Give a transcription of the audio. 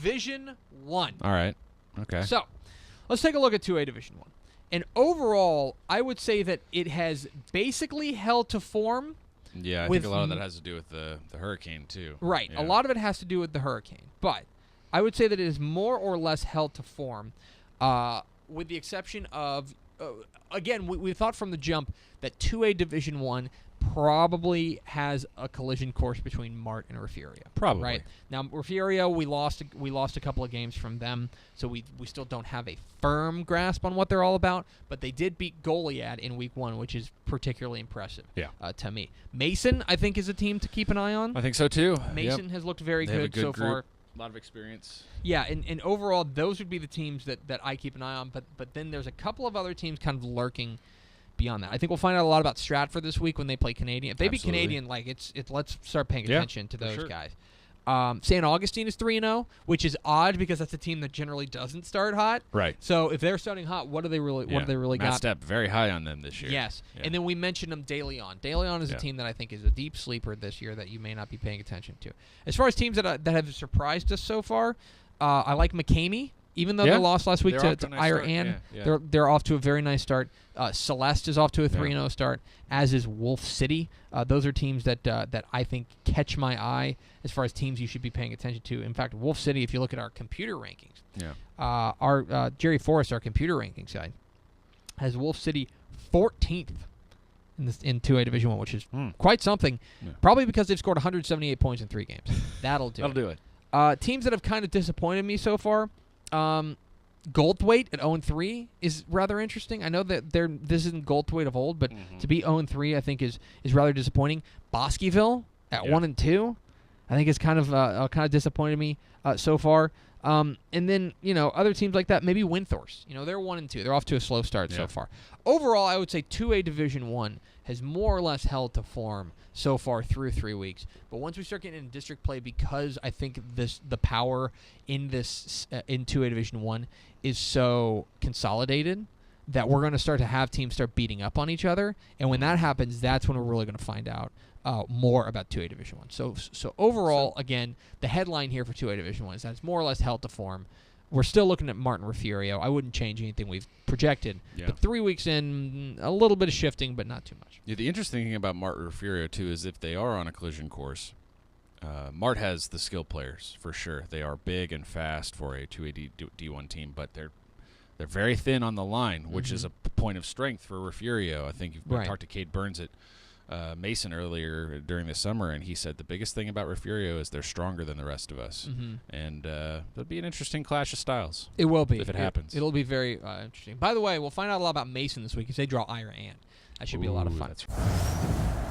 Division 1. All right. Okay. So, let's take a look at 2A Division 1. And overall, I would say that it has basically held to form. Yeah, I think a lot of that has to do with the hurricane, too. Right. Yeah. A lot of it has to do with the hurricane. But I would say that it is more or less held to form, with the exception of, again, we thought from the jump that 2A Division 1 probably has a collision course between Mart and Refuria. Probably. Right? Now, Refuria, we lost a couple of games from them, so we still don't have a firm grasp on what they're all about, but they did beat Goliad in Week 1, which is particularly impressive to me. Mason, I think, is a team to keep an eye on. I think so, too. Mason has looked very good so group. far. A lot of experience. Yeah, and overall, those would be the teams that I keep an eye on, but then there's a couple of other teams kind of lurking beyond that. I think we'll find out a lot about Stratford this week when they play Canadian. If they beat Canadian, let's start paying attention to those guys. San Augustine is 3-0, which is odd because that's a team that generally doesn't start hot. Right. So if they're starting hot, what do they really Matt got? Stepp very high on them this year. Yes. Yeah. And then we mentioned them De Leon. De Leon is a team that I think is a deep sleeper this year that you may not be paying attention to. As far as teams that have surprised us so far, I like McCamey. Even though they lost last week to Ira Ann, they're off to a very nice start. Celeste is off to a 3-0 start, as is Wolf City. Those are teams that I think catch my eye as far as teams you should be paying attention to. In fact, Wolf City, if you look at our computer rankings, our Jerry Forrest, our computer rankings guy, has Wolf City 14th in 2A Division 1, which is quite something. Yeah. Probably because they've scored 178 points in 3 games. That'll do it. Teams that have kind of disappointed me so far. Goldthwaite at 0-3 is rather interesting. I know that this isn't Goldthwaite of old, but to be 0-3 I think is rather disappointing. Bosqueville at 1-2, I think is kind of disappointed me so far. And then other teams like that, maybe Windthorst. They're 1-2. They're off to a slow start so far. Overall, I would say 2A Division 1 has more or less held to form so far through 3 weeks. But once we start getting into district play, because I think the power in this in 2A Division 1 is so consolidated that we're going to start to have teams start beating up on each other. And when that happens, that's when we're really going to find out more about 2A Division 1. So overall, again, the headline here for 2A Division 1 is that it's more or less held to form. We're still looking at Martin Refugio. I wouldn't change anything we've projected. Yeah. But 3 weeks in, a little bit of shifting, but not too much. Yeah, the interesting thing about Martin Refugio, too, is if they are on a collision course, Mart has the skill players, for sure. They are big and fast for a 2A D1 team, but they're very thin on the line, which is a point of strength for Refugio. I think you've talked to Cade Burns at Mason earlier during the summer, and he said the biggest thing about Refugio is they're stronger than the rest of us. And that'll be an interesting clash of styles. It will be. If it happens. It'll be very interesting. By the way, we'll find out a lot about Mason this week because they draw Ira Ann. That should be a lot of fun. That's right.